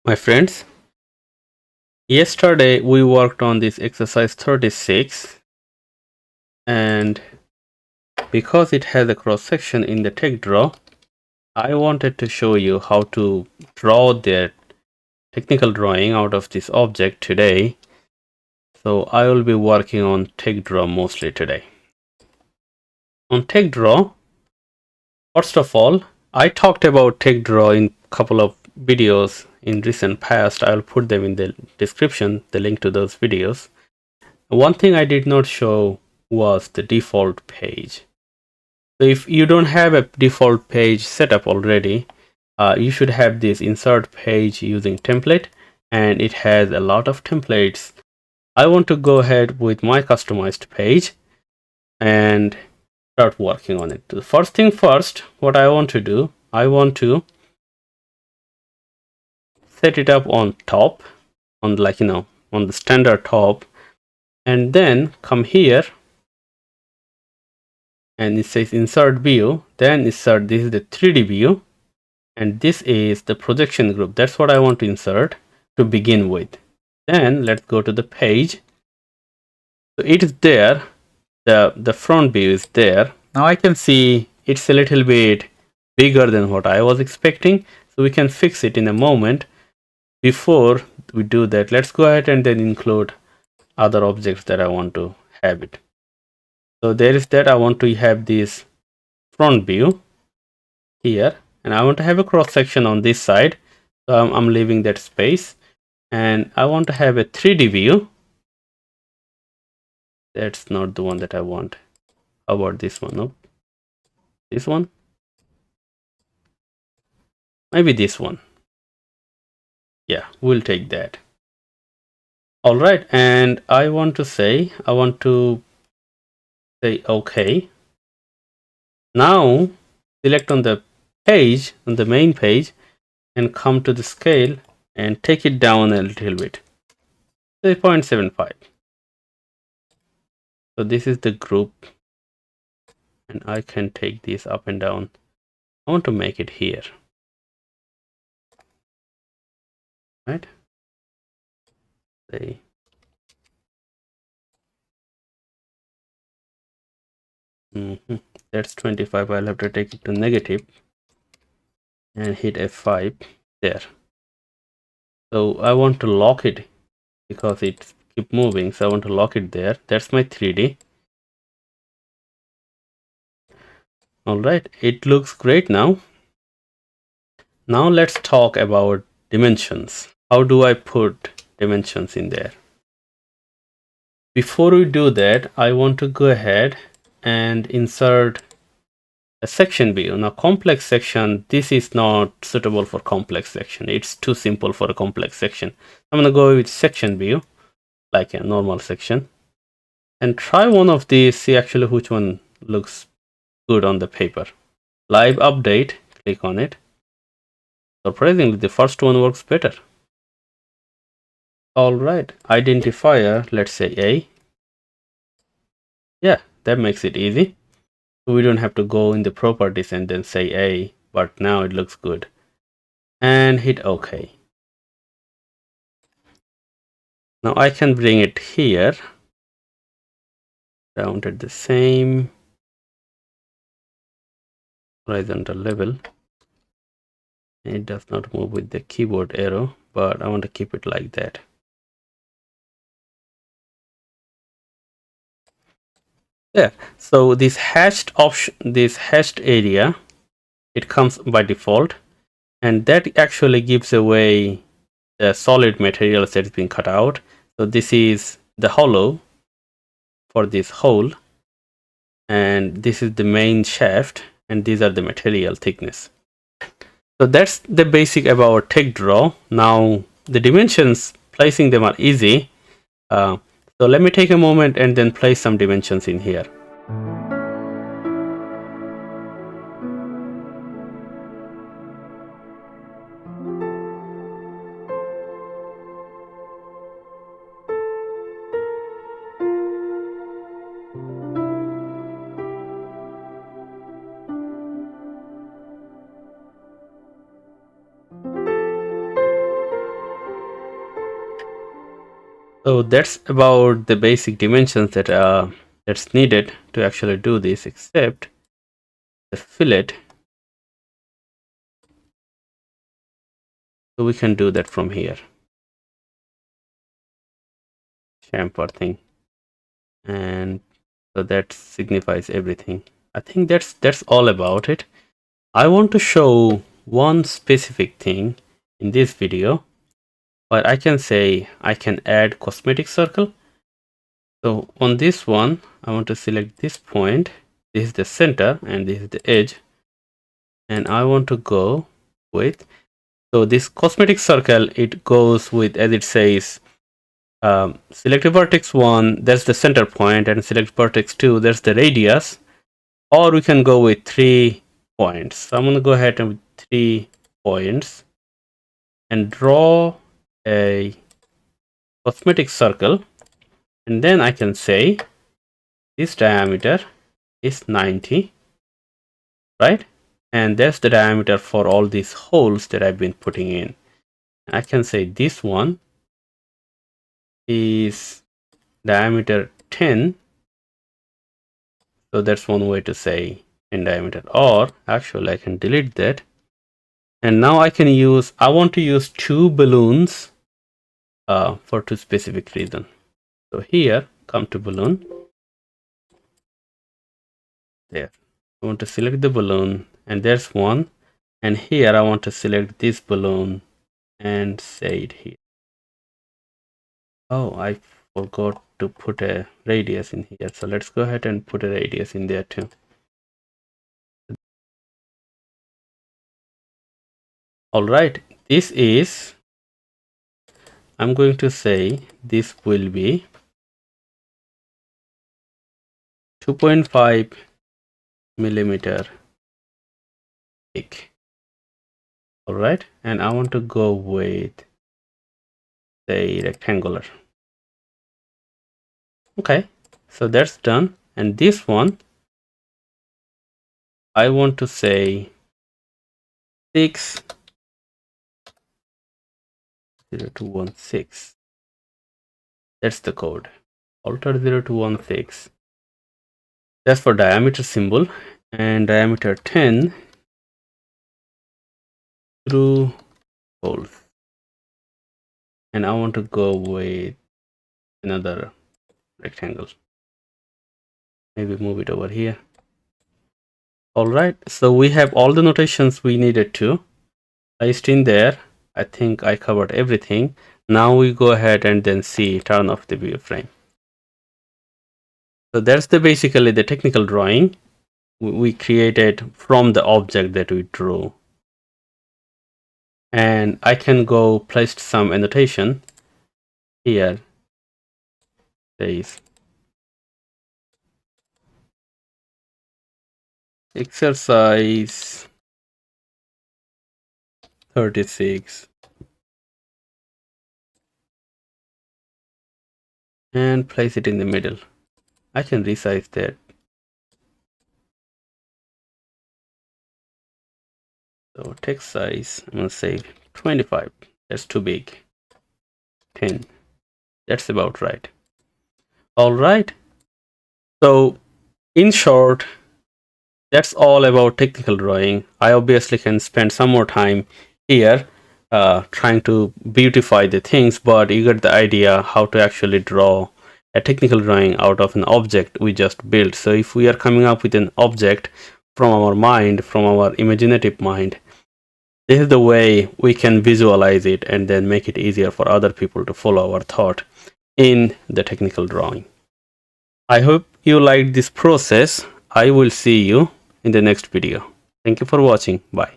My friends, yesterday we worked on this exercise 36, and because it has a cross section in the TechDraw, I wanted to show you how to draw the technical drawing out of this object today. So I will be working on TechDraw mostly today. On TechDraw, first of all, I talked about TechDraw in a couple of videos in recent past. I'll put them in the description, the link to those videos. One thing I did not show was the default page. So if you don't have a default page set up already, you should have this insert page using template, and it has a lot of templates. I want to go ahead with my customized page and start working on it. The first thing first, what I want to do, I want to set it up on top, on the standard top, and then come here and it says insert view, then insert, this is the 3D view, and this is the projection group. That's what I want to insert to begin with. Then let's go to the page. So it is there, the front view is there. Now I can see it's a little bit bigger than what I was expecting, so we can fix it in a moment. Before we do that, let's go ahead and then include other objects that I want to have it. So there is that. I want to have this front view here, and I want to have a cross section on this side, so I'm leaving that space, and I want to have a 3D view. That's not the one that I want. How about this one? No, this one, maybe this one. Yeah, we'll take that. All right, and I want to say okay. Now select on the page, on the main page, and come to the scale and take it down a little bit, say 0.75. So this is the group, and I can take this up and down. I want to make it here, right? Say that's 25. I'll have to take it to negative and hit F5 there. So I want to lock it because it keep moving, so I want to lock it there. That's my 3D. All right, it looks great now. Now let's talk about dimensions. How do I put dimensions in there? Before we do that, I want to go ahead and insert a section view. Now complex section, this is not suitable for complex section. It's too simple for a complex section. I'm going to go with section view, like a normal section, and try one of these, see actually which one looks good on the paper. Live update, click on it. Surprisingly, the first one works better. All right, identifier, let's say A. Yeah, that makes it easy. We don't have to go in the properties and then say A, but now it looks good. And hit OK. Now I can bring it here, down at the same horizontal level. It does not move with the keyboard arrow, but I want to keep it like that. There. So this hashed option, this hashed area, it comes by default, and that actually gives away the solid materials that is being cut out. So this is the hollow for this hole, and this is the main shaft, and these are the material thickness. So that's the basic about TechDraw. Now the dimensions, placing them are easy. So let me take a moment and then place some dimensions in here. So that's about the basic dimensions that that's needed to actually do this, except the fillet. So we can do that from here. Chamfer thing. And so that signifies everything. I think that's all about it. I want to show one specific thing in this video, but I can say I can add cosmetic circle. So on this one, I want to select this point. This is the center and this is the edge. And I want to go with, so this cosmetic circle, it goes with, as it says, select vertex 1, that's the center point, and select vertex 2, that's the radius. Or we can go with 3 points. So I'm going to go ahead and with 3 points and draw a cosmetic circle, and then I can say this diameter is 90, right? And that's the diameter for all these holes that I've been putting in. I can say this one is diameter 10, so that's one way to say in diameter. Or actually I can delete that, and now I can use, I want to use 2 balloons for 2 specific reasons. So here, come to balloon. There. I want to select the balloon, and there's one. And here I want to select this balloon and say it here. Oh, I forgot to put a radius in here. So let's go ahead and put a radius in there too. Alright, this is, I'm going to say this will be 2.5 millimeter thick. Alright, and I want to go with, say, rectangular. Okay, so that's done. And this one, I want to say 60216. That's the code. Alter 0216. That's for diameter symbol, and diameter 10 through holes. And I want to go with another rectangle. Maybe move it over here. Alright, so we have all the notations we needed to placed in there. I think I covered everything. Now we go ahead and then see, turn off the view frame. So that's basically the technical drawing we created from the object that we drew. And I can go place some annotation here. Says exercise 36, and place it in the middle. I can resize that. So text size, I'm gonna say 25. That's too big. 10. That's about right. All right. So in short, that's all about technical drawing. I obviously can spend some more time here trying to beautify the things, but you get the idea how to actually draw a technical drawing out of an object we just built. So if we are coming up with an object from our mind, from our imaginative mind, this is the way we can visualize it and then make it easier for other people to follow our thought in the technical drawing. I hope you liked this process. I will see you in the next video. Thank you for watching. Bye.